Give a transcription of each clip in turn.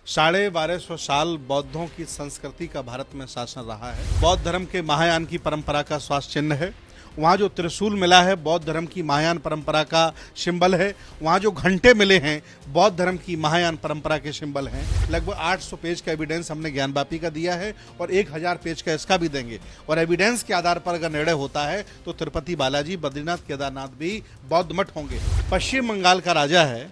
1250 साल बौद्धों की संस्कृति का भारत में शासन रहा है। बौद्ध धर्म के महायान की परंपरा का स्वास्थ्य चिन्ह है। वहाँ जो त्रिशूल मिला है बौद्ध धर्म की महायान परंपरा का सिंबल है। वहाँ जो घंटे मिले हैं बौद्ध धर्म की महायान परंपरा के सिंबल हैं। लगभग 800 पेज का एविडेंस हमने ज्ञानवापी का दिया है और 1000 पेज का इसका भी देंगे। और एविडेंस के आधार पर अगर निर्णय होता है तो तिरुपति बालाजी, बद्रीनाथ, केदारनाथ भी बौद्ध मठ होंगे। पश्चिम बंगाल का राजा है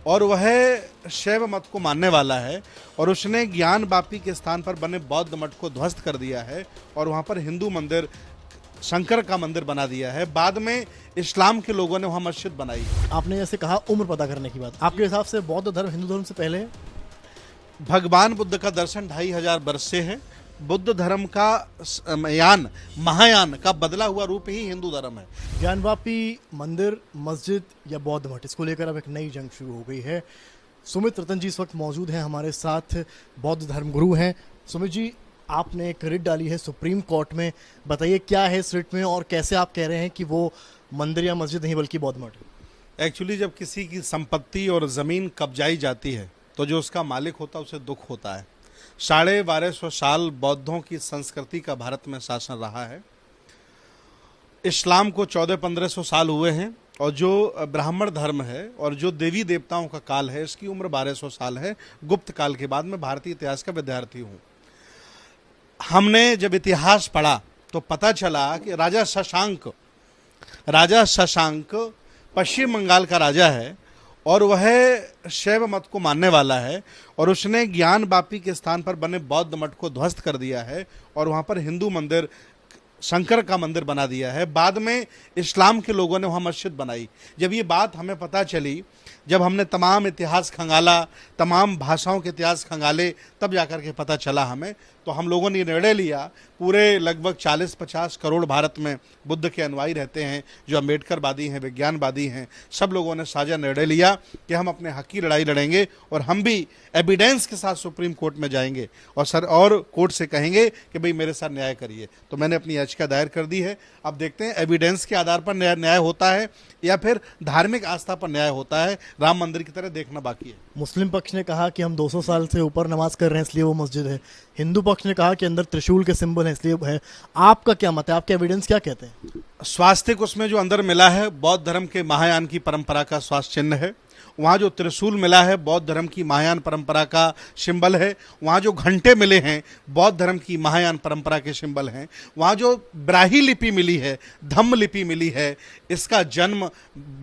और वह शैव मत को मानने वाला है और उसने ज्ञानवापी के स्थान पर बने बौद्ध मठ को ध्वस्त कर दिया है और वहाँ पर हिंदू मंदिर, शंकर का मंदिर बना दिया है। बाद में इस्लाम के लोगों ने वहाँ मस्जिद बनाई। आपने जैसे कहा उम्र पता करने की बात, आपके हिसाब से बौद्ध धर्म हिंदू धर्म से पहले है? भगवान बुद्ध का दर्शन 2500 वर्ष से है। बुद्ध धर्म का महायान का बदला हुआ रूप ही हिंदू धर्म है। ज्ञानवापी मंदिर, मस्जिद या बौद्ध मठ, इसको लेकर अब एक नई जंग शुरू हो गई है। सुमित रतन जी इस वक्त मौजूद हैं हमारे साथ, बौद्ध धर्म गुरु हैं। सुमित जी, आपने एक रिट डाली है सुप्रीम कोर्ट में, बताइए क्या है इस रिट में और कैसे आप कह रहे हैं कि वो मंदिर या मस्जिद नहीं बल्कि बौद्ध मठ? एक्चुअली जब किसी की संपत्ति और ज़मीन कब्जाई जाती है तो जो उसका मालिक होता है उसे दुख होता है। 1250 साल बौद्धों की संस्कृति का भारत में शासन रहा है। इस्लाम को 1400-1500 साल हुए हैं और जो ब्राह्मण धर्म है और जो देवी देवताओं का काल है इसकी उम्र 1200 साल है। गुप्त काल के बाद मैं भारतीय इतिहास का विद्यार्थी हूँ। हमने जब इतिहास पढ़ा तो पता चला कि राजा शशांक पश्चिम बंगाल का राजा है और वह शैव मत को मानने वाला है और उसने ज्ञानवापी के स्थान पर बने बौद्ध मठ को ध्वस्त कर दिया है और वहाँ पर हिंदू मंदिर, शंकर का मंदिर बना दिया है। बाद में इस्लाम के लोगों ने वहाँ मस्जिद बनाई। जब ये बात हमें पता चली, जब हमने तमाम इतिहास खंगाला, तमाम भाषाओं के इतिहास खंगाले, तब जाकर के पता चला हमें। तो हम लोगों ने निर्णय लिया, पूरे लगभग 40-50 करोड़ भारत में बुद्ध के अनुयायी रहते हैं, जो अम्बेडकरवादी हैं, विज्ञानवादी हैं, सब लोगों ने साझा निर्णय लिया कि हम अपने हक की लड़ाई लड़ेंगे और हम भी एविडेंस के साथ सुप्रीम कोर्ट में जाएंगे और कोर्ट से कहेंगे कि भाई मेरे साथ न्याय करिए। तो मैंने अपनी याचिका दायर कर दी है। अब देखते हैं एविडेंस के आधार पर न्याय होता है या फिर धार्मिक आस्था पर न्याय होता है। राम मंदिर की तरह देखना बाकी है। मुस्लिम पक्ष ने कहा कि हम 200 साल से ऊपर नमाज कर रहे हैं इसलिए वो मस्जिद है। हिंदू पक्ष ने कहा कि अंदर त्रिशूल के सिंबल हैं इसलिए है। आपका क्या मत है? आपके एविडेंस क्या कहते हैं? स्वास्तिक उसमें जो अंदर मिला है बौद्ध धर्म के महायान की परंपरा का स्वास्थ्य चिन्ह है। वहाँ जो त्रिशूल मिला है बौद्ध धर्म की महायान परंपरा का सिंबल है। वहाँ जो घंटे मिले हैं बौद्ध धर्म की महायान परंपरा के सिंबल हैं। वहाँ जो ब्राही लिपि मिली है, धम्म लिपि मिली है, इसका जन्म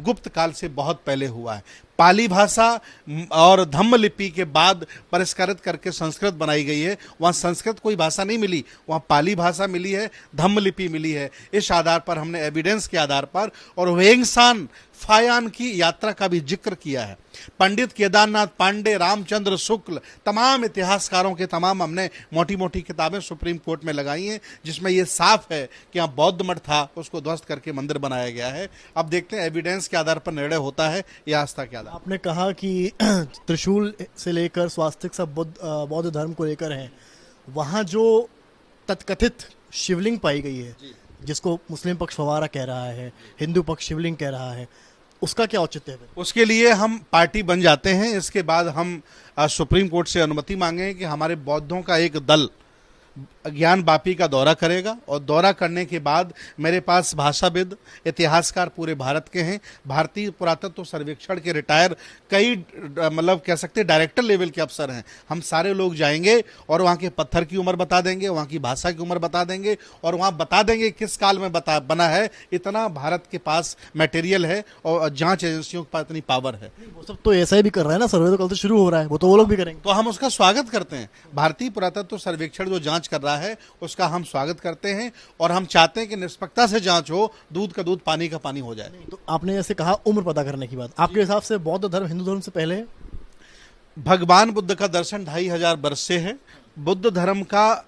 गुप्त काल से बहुत पहले हुआ है। पाली भाषा और धम्म लिपि के बाद परिष्कृत करके संस्कृत बनाई गई है। वहाँ संस्कृत कोई भाषा नहीं मिली, वहाँ पाली भाषा मिली है, धम्म लिपि मिली है। इस आधार पर हमने एविडेंस के आधार पर और वेंगसान फायान की यात्रा का भी जिक्र किया है। पंडित केदारनाथ पांडे, रामचंद्र शुक्ल, तमाम इतिहासकारों के तमाम हमने मोटी मोटी किताबें सुप्रीम कोर्ट में लगाई हैं, जिसमें यह साफ है कि यहाँ बौद्ध मठ था, उसको ध्वस्त करके मंदिर बनाया गया है। अब देखते हैं एविडेंस के आधार पर निर्णय होता है या आस्था के आधार। आपने कहा कि त्रिशूल से लेकर स्वास्तिक सब बौद्ध धर्म को लेकर है। वहाँ जो तथकथित शिवलिंग पाई गई है, जिसको मुस्लिम पक्ष फवारा कह रहा है, हिंदू पक्ष शिवलिंग कह रहा है, उसका क्या औचित्य है? उसके लिए हम पार्टी बन जाते हैं। इसके बाद हम सुप्रीम कोर्ट से अनुमति मांगे कि हमारे बौद्धों का एक दल ज्ञानवापी का दौरा करेगा और दौरा करने के बाद मेरे पास भाषाविद, इतिहासकार पूरे भारत के हैं, भारतीय पुरातत्व सर्वेक्षण के रिटायर कई मतलब कह सकते हैं डायरेक्टर लेवल के अफसर हैं। हम सारे लोग जाएंगे और वहाँ के पत्थर की उम्र बता देंगे, वहाँ की भाषा की उम्र बता देंगे और वहाँ बता देंगे किस काल में बना है। इतना भारत के पास मटेरियल है और जांच एजेंसियों के पास इतनी पावर है। वो सब तो ऐसा ही भी कर रहा है ना, सर्वे तो कल से शुरू हो रहा है, वो तो वो लोग भी करेंगे। तो हम उसका स्वागत करते हैं। भारतीय पुरातत्व सर्वेक्षण जो जांच कर रहा है उसका हम स्वागत करते हैं और हम चाहते हैं कि निष्पक्षता से जांच हो, दूध का दूध, पानी का पानी हो जाए। तो आपने जैसे कहा उम्र पता करने की बात, आपके हिसाब से बौद्ध धर्म हिंदू धर्म से पहले है? भगवान बुद्ध का दर्शन 2500 वर्ष से है। बुद्ध धर्म का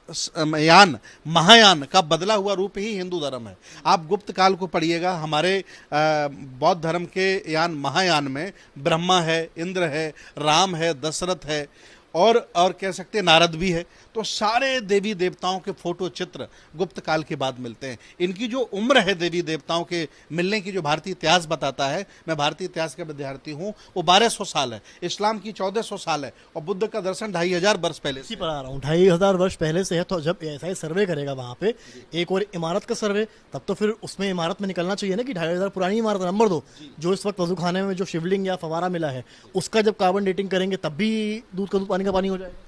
महायान का बदला हुआ रूप ही हिंदू धर्म है। आप गुप्त काल को पढ़िएगा, हमारे बौद्ध धर्म के महायान में ब्रह्मा है, इंद्र है, राम है, दशरथ है और कह सकते हैं नारद भी है। तो सारे देवी देवताओं के फोटो चित्र गुप्त काल के बाद मिलते हैं। इनकी जो उम्र है देवी देवताओं के मिलने की, जो भारतीय इतिहास बताता है, मैं भारतीय इतिहास का विद्यार्थी हूं, वो 1200 साल है, इस्लाम की 1400 साल है, और बुद्ध का दर्शन 2500 वर्ष पहले इसी पर आ रहा हूँ, 2500 वर्ष पहले से है। तो जब ऐसा ही सर्वे करेगा वहाँ पे एक और इमारत का सर्वे, तब तो फिर उसमें इमारत में निकलना चाहिए ना कि 2500 पुरानी इमारत। नंबर 2, जो इस वक्त वजू खाने में जो शिवलिंग या फवारा मिला है, उसका जब कार्बन डेटिंग करेंगे तब भी दूध का दूध पानी का पानी हो जाएगा।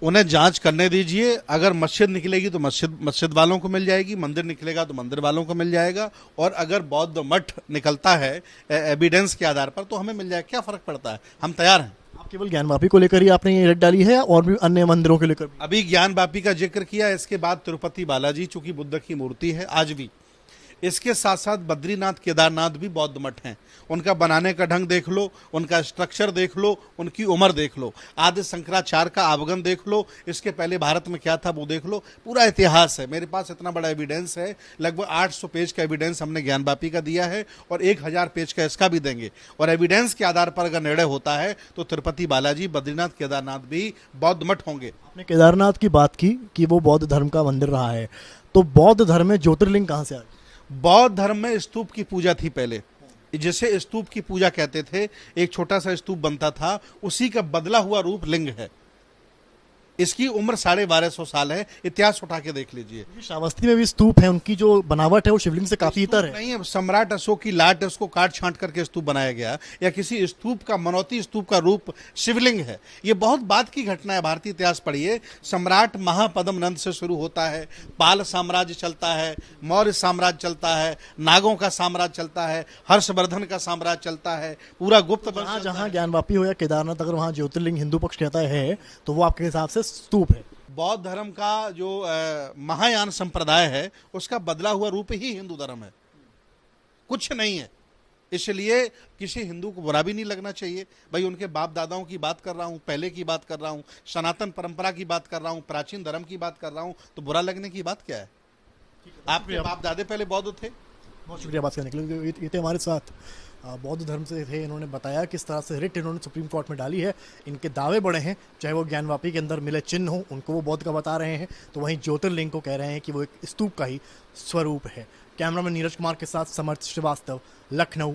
उन्हें जांच करने दीजिए। अगर मस्जिद निकलेगी तो मस्जिद वालों को मिल जाएगी, मंदिर निकलेगा तो मंदिर वालों को मिल जाएगा, और अगर बौद्ध मठ निकलता है एविडेंस के आधार पर तो हमें मिल जाएगा। क्या फर्क पड़ता है, हम तैयार हैं। आप केवल ज्ञानवापी को लेकर ही आपने ये रेड डाली है और भी अन्य मंदिरों को लेकर भी? अभी ज्ञानवापी का जिक्र किया, इसके बाद तिरुपति बालाजी चूंकि बुद्ध की मूर्ति है आज भी, इसके साथ साथ बद्रीनाथ केदारनाथ भी बौद्ध मठ हैं। उनका बनाने का ढंग देख लो, उनका स्ट्रक्चर देख लो, उनकी उम्र देख लो, आदि शंकराचार्य का आगमन देख लो, इसके पहले भारत में क्या था वो देख लो, पूरा इतिहास है मेरे पास। इतना बड़ा एविडेंस है, लगभग 800 पेज का एविडेंस हमने ज्ञानवापी का दिया है, और 1000 पेज का इसका भी देंगे। और एविडेंस के आधार पर अगर निर्णय होता है तो तिरुपति बालाजी, बद्रीनाथ केदारनाथ भी बौद्ध मठ होंगे। आपने केदारनाथ की बात की कि वो बौद्ध धर्म का मंदिर रहा है, तो बौद्ध धर्म में ज्योतिर्लिंग कहाँ से आ गए? बौद्ध धर्म में स्तूप की पूजा थी पहले, जिसे स्तूप की पूजा कहते थे। एक छोटा सा स्तूप बनता था, उसी का बदला हुआ रूप लिंग है। इसकी उम्र 1250 साल है, इतिहास उठा के देख लीजिए। श्रावस्ती में भी स्तूप है, उनकी जो बनावट है वो शिवलिंग से काफी इतर है। नहीं है, सम्राट अशोक की लाट है, उसको काट छांट करके स्तूप बनाया गया, या किसी स्तूप का, मनौती स्तूप का रूप शिवलिंग है। ये बहुत बाद की घटना है, भारतीय इतिहास पढ़िए। सम्राट महापद्म नंद से शुरू होता है, पाल साम्राज्य चलता है, मौर्य साम्राज्य चलता है, नागों का साम्राज्य चलता है, हर्षवर्धन का साम्राज्य चलता है, पूरा गुप्त जहाँ जहाँ ज्ञानवापी हो या केदारनाथ, अगर वहाँ ज्योतिर्लिंग हिंदू पक्ष कहता है तो वो आपके हिसाब से स्तूप है। बौद्ध धर्म का जो महायान संप्रदाय है, उसका बदला हुआ रूप ही हिंदू धर्म है, कुछ नहीं है। इसलिए किसी हिंदू को बुरा भी नहीं लगना चाहिए। भाई उनके बाप दादाओं की बात कर रहा हूँ, पहले की बात कर रहा हूँ, सनातन परंपरा की बात कर रहा हूँ, प्राचीन धर्म की बात कर रहा हूँ, तो बुरा लगने की बात क्या है? आपके बाप दादे पहले बौद्ध थे। बहुत शुक्रिया बात करने के लिए। ये थे हमारे साथ बौद्ध धर्म से थे, इन्होंने बताया किस तरह से रिट इन्होंने सुप्रीम कोर्ट में डाली है। इनके दावे बड़े हैं, चाहे वो ज्ञानवापी के अंदर मिले चिन्ह हो, उनको वो बौद्ध का बता रहे हैं, तो वहीं ज्योतिर्लिंग को कह रहे हैं कि वो एक स्तूप का ही स्वरूप है। कैमरामैन नीरज कुमार के साथ समर्थ श्रीवास्तव, लखनऊ।